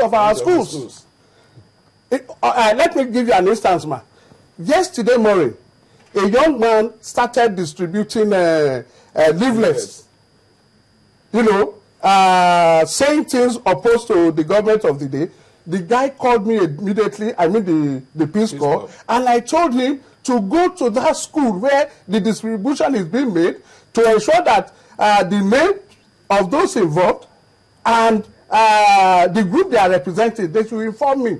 of our schools. Let me give you an instance, ma. Yesterday morning, a young man started distributing leaflets, you know, saying things opposed to the government of the day. The guy called me immediately, I mean the Peace Corps, and I told him to go to that school where the distribution is being made to ensure that the name of those involved and the group they are representing, they should inform me.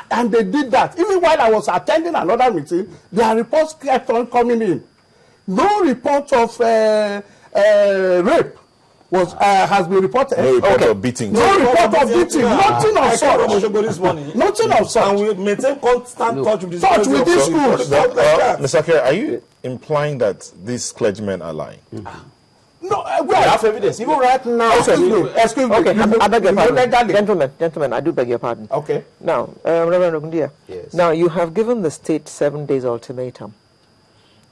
And they did that. Even while I was attending another meeting, their reports kept on coming in. No report of rape has been reported. No report of beating. No report of beating. Nothing of such. Nothing of such. And we maintain constant touch with these schools. Mr. Kerr, are you implying that these clergymen are lying? No, we have evidence. Even right now. Excuse me. Okay, I beg your pardon. Gentlemen, I do beg your pardon. Okay. Now, Reverend Ogundia. Yes. Now, you have given the state 7 days ultimatum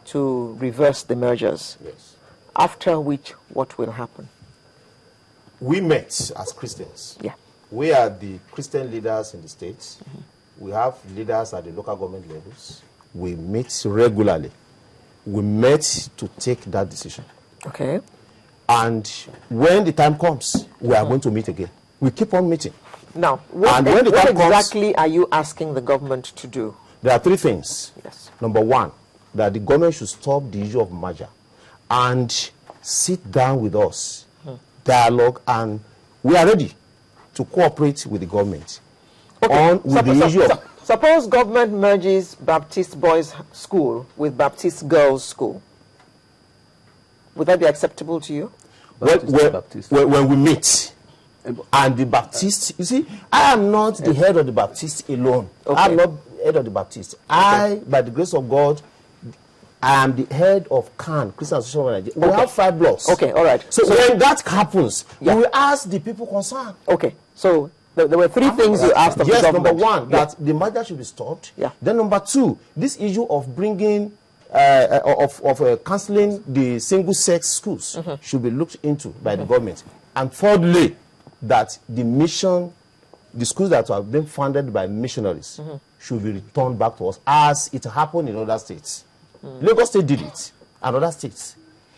to reverse the mergers. Yes. After which, what will happen? We met as Christians. Yeah. We are the Christian leaders in the states. We have leaders at the local government levels. We meet regularly. We met to take that decision. Okay. And when the time comes, we are going to meet again. We keep on meeting. Now, what exactly are you asking the government to do? There are 3 things. Yes. Number 1, that the government should stop the issue of merger and sit down with us, dialogue, and we are ready to cooperate with the government on the issue of... Suppose government merges Baptist Boys School with Baptist Girls School. Would that be acceptable to you? When we meet, and the Baptist, you see, I am not the head of the Baptist alone. Okay. I am not head of the Baptist. I, by the grace of God, I am the head of CAN, Christian Association of Nigeria. We have 5 blocks. Okay, all right. So when that happens, we will ask the people concerned. Okay, so there were 3 things you asked of the government. Number 1, that the merger should be stopped. Yeah. Then number 2, this issue of bringing cancelling the single-sex schools should be looked into by the government. And thirdly, that the schools that have been funded by missionaries should be returned back to us, as it happened in other states. Lagos State did it, and other states.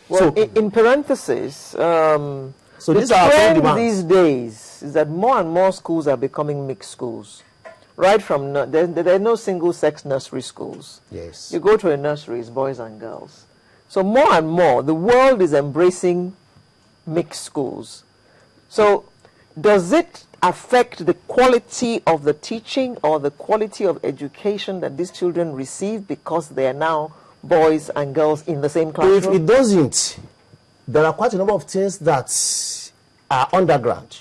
Well, so, in parentheses, so the trend these days is that more and more schools are becoming mixed schools. Right from, there are no single-sex nursery schools. Yes. You go to a nursery, it's boys and girls. So more and more, the world is embracing mixed schools. So does it affect the quality of the teaching or the quality of education that these children receive because they are now boys and girls in the same classroom? If it doesn't, there are quite a number of things that are underground,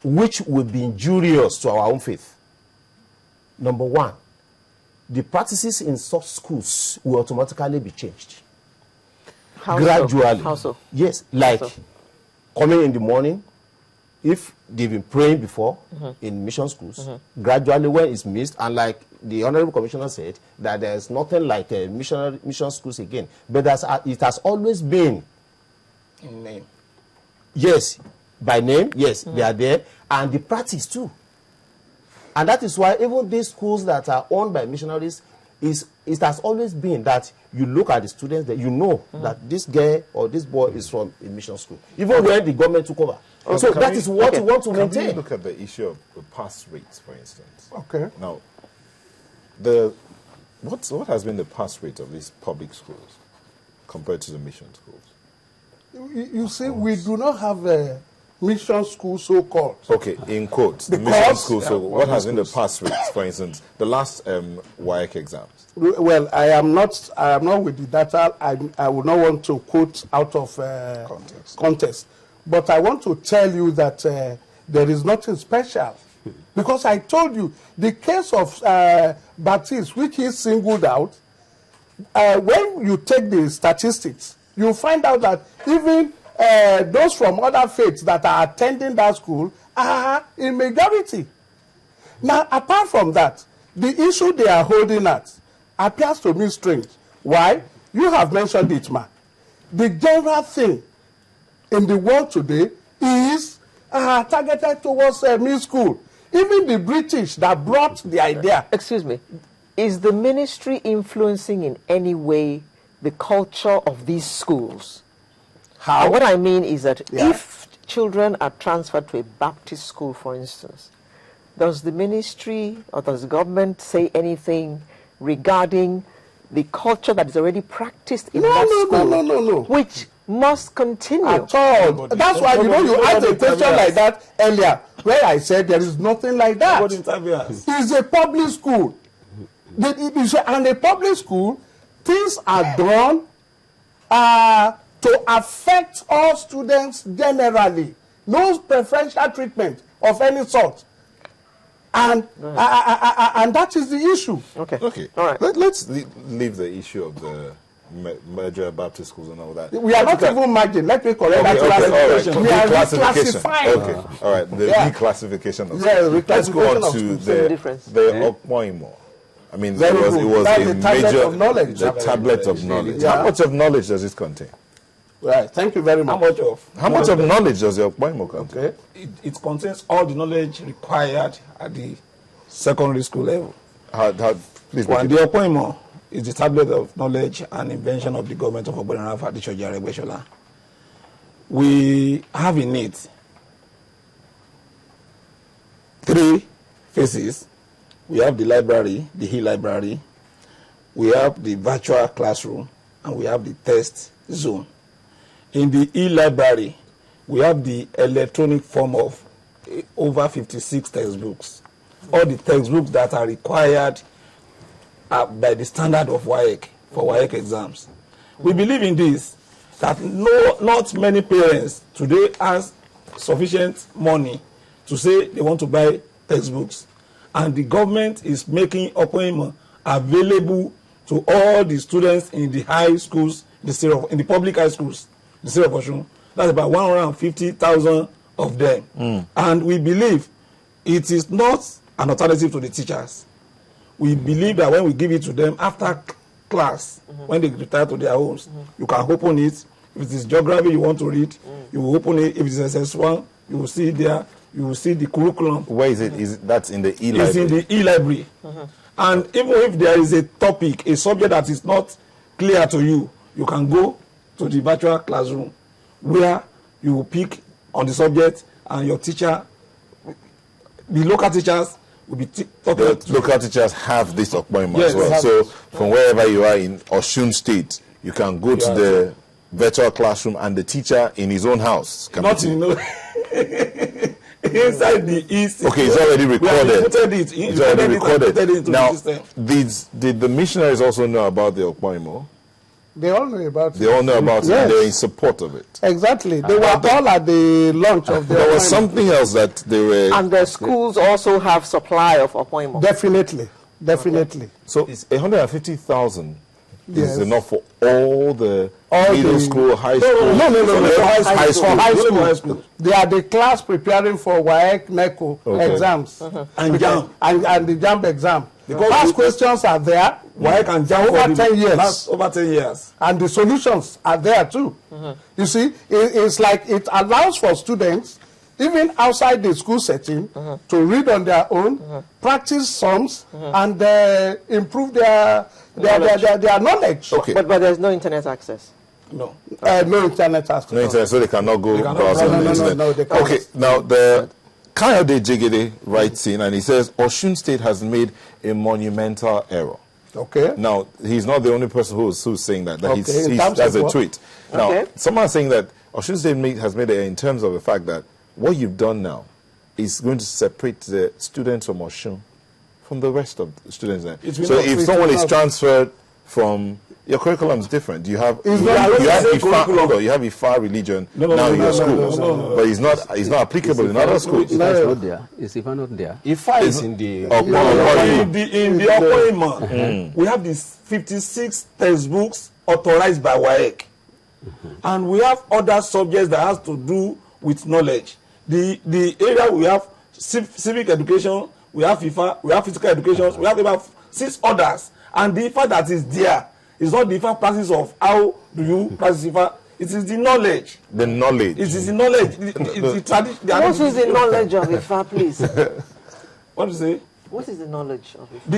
which will be injurious to our own faith. Number 1, the practices in such schools will automatically be changed. How gradually. So? How so? Yes, like coming in the morning, if they've been praying before in mission schools, gradually when it's missed, and like the Honorable Commissioner said, that there's nothing like mission schools again. But it has always been in name. Yes, by name, yes, they are there, and the practice too. And that is why even these schools that are owned by missionaries, it has always been that you look at the students, that you know that this girl or this boy is from a mission school, even when the government took over. So that is what we want to maintain. Can we look at the issue of the pass rates, for instance? Okay. Now, what has been the pass rate of these public schools compared to the mission schools? You see, we do not have a mission school, so-called. Okay, in quotes, the mission school. So what has been the pass rates, for instance, the last WAEC exams? Well, I am not with the data. I would not want to quote out of context. But I want to tell you that there is nothing special. Because I told you, the case of Baptist, which is singled out, when you take the statistics, you find out that even those from other faiths that are attending that school are in majority. Now, apart from that, the issue they are holding at appears to me strange. Why? You have mentioned it, ma. The general thing in the world today is targeted towards mid school. Even the British that brought the idea. Excuse me. Is the ministry influencing in any way the culture of these schools? How? And what I mean is that if children are transferred to a Baptist school, for instance, does the ministry or does the government say anything regarding the culture that is already practiced in that school? No. Which must continue. At all. That's why, you asked a question like that earlier, where I said there is nothing like that. It's a public school. And a public school, things are done to affect all students generally. No preferential treatment of any sort. And that is the issue. Okay. All right. Let's leave the issue of the merger Baptist schools and all that. We are not even merging. Let me correct that classification. We are Reclassification. reclassifying. Okay. All right. The reclassification of schools. Let's go on to the Okpoimo. I mean, it was a major knowledge. The tablet of knowledge. How much of knowledge does it contain? Right. Thank you very much. How much of knowledge does the Okpoimo contain? Okay. It contains all the knowledge required at the secondary school level. Please the Okpoimo is the tablet of knowledge and invention of the government of Ogbonnafa Adesoji Aregbesola. We have in it 3 phases. We have the library, the e-library, we have the virtual classroom, and we have the test zone. In the e-library, we have the electronic form of over 56 textbooks. All the textbooks that are required by the standard of WAEC for WAEC exams. We believe in this, that not many parents today have sufficient money to say they want to buy textbooks. And the government is making Okpoimo available to all the students in the high schools, in the public high schools, the state of Osun. That's about 150,000 of them. And we believe it is not an alternative to the teachers. We believe that when we give it to them after class, when they retire to their homes, you can open it. If it is geography you want to read, you will open it. If it is SS1, you will see it there. You will see the curriculum. Where is it? That's in the e-library. It's in the e-library. And even if there is a topic, a subject that is not clear to you, you can go to the virtual classroom where you will pick on the subject and your teacher, the local teachers, will be talking. The local teachers have this Okpoimo as well. So from wherever you are in Osun State, you can go to the virtual classroom and the teacher in his own house can inside the east. Okay, it's already recorded. It's already recorded. Now, did the missionaries also know about the Okpoimo? They all know about it. They all know about it, and they're in support of it. Exactly. They were all at the launch of the There was something else that they were... And the schools also have supply of Okpoimo. Definitely. Okay. So it's 150,000 is enough for all the middle school, high school? No. High school. They are the class preparing for WAEC, NECO exams. And JAMB. And the JAMB exam. Because past questions are there. WAEC and JAMB over 10 years. Over 10 years. And the solutions are there too. You see, it's like it allows for students, even outside the school setting, to read on their own, practice sums, and improve their knowledge. Okay. But there's no internet access. No. No internet access. No internet, so they cannot go browse on the internet. No, they can't. Okay, now the Kayode Jegede writes in and he says, Osun State has made a monumental error. Okay. Now, he's not the only person who's saying that. That's a tweet. Now, someone saying that Osun State has made it in terms of the fact that what you've done now is going to separate the students from Osun from the rest of the students there. So if someone is transferred from... Your curriculum is different. You have Ifa religion now in your schools, but it's not applicable in other schools. Ifa is not there. Is Ifa not there? Ifa is in the Okpoimo. We have these 56 textbooks authorized by WAEC, and we have other subjects that has to do with knowledge. The area we have civic education, we have Ifa, we have physical education, we have about 6 others, and the Ifa that is there. It's not the Ifa practice of how do you practice Ifa. It is the knowledge. The knowledge. It is the knowledge. It's the tradition. What is the knowledge of Ifa, please? What do you say? What is the knowledge of it? The